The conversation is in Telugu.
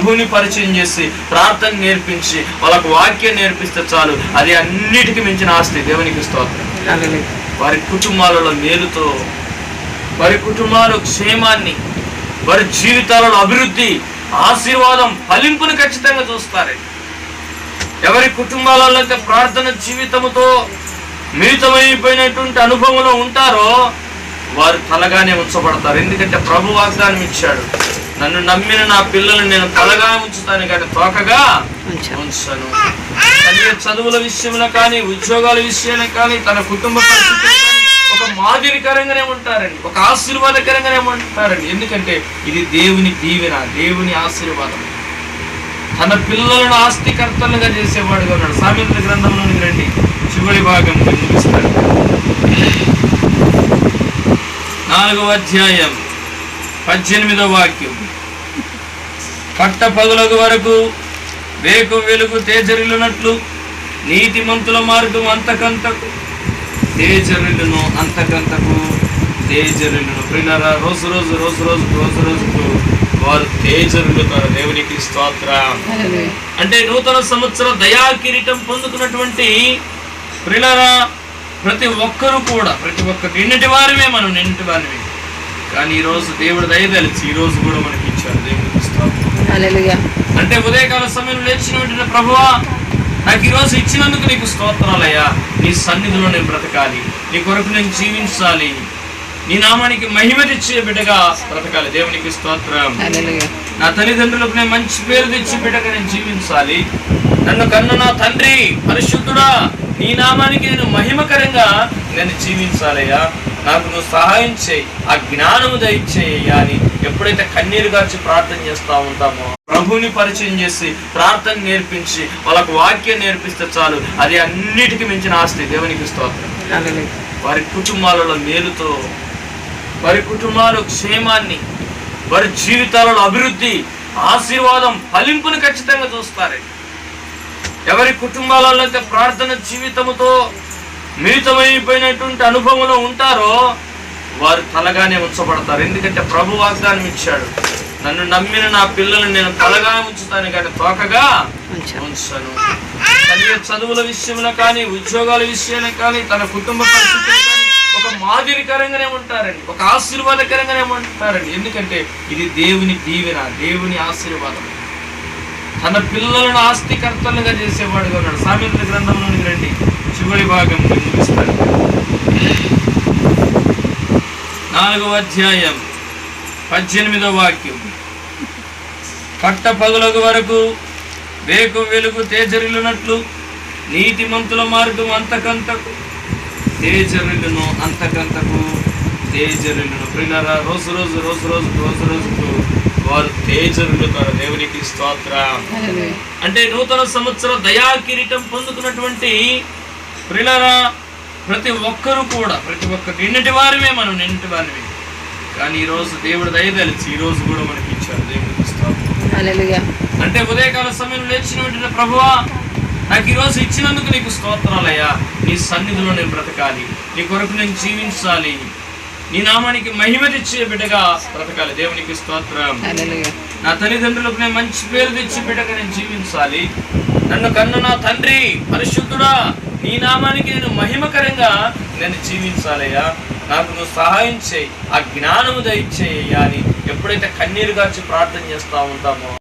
ప్రభుని పరిచయం చేసి ప్రార్థన నేర్పించి వాళ్ళకు వాక్యం నేర్పిస్తే చాలు, అది అన్నిటికీ మించిన ఆస్తి. దేవునికి స్తోత్రం. వారి కుటుంబాలలో మేలుతో, వారి కుటుంబాల క్షేమాన్ని, వారి జీవితాలలో అభివృద్ధి, ఆశీర్వాదం, ఫలింపుని ఖచ్చితంగా చూస్తారు. ఎవరి కుటుంబాలలో అయితే ప్రార్థన జీవితముతో మిళితమైపోయినటువంటి అనుభవంలో ఉంటారో వారు తలగానే ఉంచబడతారు. ఎందుకంటే ప్రభు వాగ్దానం ఇచ్చాడు, నన్ను నమ్మిన నా పిల్లల్ని నేను తలగా ఉంచుతాను కానీ తోకగా ఉంచను. చదువుల విషయంలో కానీ, ఉద్యోగాల విషయంలో కానీ, తన కుటుంబ పరిస్థితులు కానీ ఒక మాదిరికరంగానే ఉంటారండి, ఒక ఆశీర్వాదకరంగానే ఉంటారండి. ఎందుకంటే ఇది దేవుని దీవెన, దేవుని ఆశీర్వాదం. తన పిల్లలను ఆస్తికర్తలుగా చేసేవాడుగా ఉన్నాడు. సామెతల గ్రంథంలోని రండి, చివరి భాగం ముగిస్తాడు. 4వ అధ్యాయం 18వ వాక్యం. పట్ట పగులగు వరకు వేకు వెలుగు తేజరిల్లునట్లు నీతిమంతుల మార్గం అంతకంతకు తేజరిల్లును, అంతకంతకు తేజరిల్లును. ప్రియులారా, రోజు రోజుకు వారు తేజరిల్లుతారు. దేవునికి స్తోత్రం. అంటే నూతన సంవత్సర దయా కిరీటం పొందుకున్నటువంటి ప్రియులారా, ప్రతి ఒక్కరూ కూడా, ప్రతి ఒక్కరు నిన్నటి వారమే, మనం నిన్నటి వారమే. కానీ ఈ రోజు దేవుడు దయ తెలిసి ఈ రోజు కూడా మనకి ఇచ్చారు. దేవునికి స్తోత్రం. అంటే ఉదయకాల సమయంలో లేచిన వెంటనే, ప్రభువా నాకు ఈ రోజు ఇచ్చినందుకు నీకు స్తోత్రాలయ్యా, నీ సన్నిధిలో నేను బ్రతకాలి, నీ కొరకు నేను జీవించాలి, నీ నామానికి మహిమ తెచ్చే బిడ్డగా బ్రతకాలి. దేవునికి స్తోత్రం. నా తల్లిదండ్రులకు నేను మంచి పేరు తెచ్చి బిడ్డగా నేను జీవించాలి. నన్ను కన్న నా తండ్రి పరిశుద్ధుడా, నీ నామానికి నేను మహిమకరంగా నేను జీవించాలయ్యా, నాకు నువ్వు సహాయం చేయి, ఆ జ్ఞానము దయచేయ్యా అని ఎప్పుడైతే కన్నీరు గార్చి ప్రార్థన చేస్తూ ఉంటామో, ప్రభుని పరిచయం చేసి ప్రార్థన నేర్పించి వాళ్ళకు వాక్యం నేర్పిస్తే చాలు, అది అన్నిటికీ మించిన ఆస్తి. దేవునికి స్తోత్రం. వారి కుటుంబాలలో మేలుతో, వారి కుటుంబాల క్షేమాన్ని, వారి జీవితాలలో అభివృద్ధి, ఆశీర్వాదం, ఫలింపుని ఖచ్చితంగా చూస్తారు. ఎవరి కుటుంబాలలో అయితే ప్రార్థన జీవితముతో మిళితమైపోయినటువంటి అనుభవంలో ఉంటారో వారు తలగానే ఉంచబడతారు. ఎందుకంటే ప్రభు వాగ్దానం ఇచ్చాడు, నన్ను నమ్మిన నా పిల్లల్ని నేను తలగా ఉంచుతాను కానీ తోకగా ఉంచను. చదువుల విషయంలో కానీ, ఉద్యోగాల విషయంలో కానీ, తన కుటుంబ పరిస్థితులు కానీ ఒక మాదిరికరంగానే ఉంటారండి, ఒక ఆశీర్వాదకరంగానే ఉంటారండి. ఎందుకంటే ఇది దేవుని దీవెన, దేవుని ఆశీర్వాదం. తన పిల్లలను ఆస్తికర్తలుగా చేసేవాడుగా ఉన్నాడు. సామెతల గ్రంథంలోని రండి, చివరి భాగం ముగిస్తాడు. 4వ అధ్యాయం 18వ వాక్యం. పట్ట పగులగు వరకు వేకు వెలుగు తేజరిల్లునట్లు నీతిమంతుల మార్గం అంతకంతకు తేజరిల్లును, అంతకంతకు తేజరిల్లును. ప్రియులారా, రోజు రోజుకు వారు తేజరిల్లుతారు. దేవునికి స్తోత్రం. అంటే నూతన సంవత్సర దయా కిరీటం పొందుకున్నటువంటి ప్రియులారా, ప్రతి ఒక్కరూ కూడా, ప్రతి ఒక్కరు నిన్నటి వారమే, మనం నిన్నటి వారమే. కానీ ఈ రోజు దేవుడు దయ తెలిసి ఈ రోజు కూడా మనకి ఇచ్చారు. దేవునికి స్తోత్రం. అంటే ఉదయకాల సమయంలో లేచిన వెంటనే, ప్రభువా నాకు ఈ రోజు ఇచ్చినందుకు నీకు స్తోత్రాలయ్యా, నీ సన్నిధిలో నేను బ్రతకాలి, నీ కొరకు నేను జీవించాలి, నీ నామానికి మహిమ తెచ్చే బిడ్డగా బ్రతకాలి. దేవునికి స్తోత్రం. నా తల్లిదండ్రులకు నేను మంచి పేరు తెచ్చి బిడ్డగా నేను జీవించాలి. నన్ను కన్న నా తండ్రి పరిశుద్ధుడా, నీ నామానికి నేను మహిమకరంగా నేను జీవించాలయ్యా, నాకు నువ్వు సహాయం చేయి, ఆ జ్ఞానము దయచేయ్యా అని ఎప్పుడైతే కన్నీరు గార్చి ప్రార్థన చేస్తూ ఉంటామో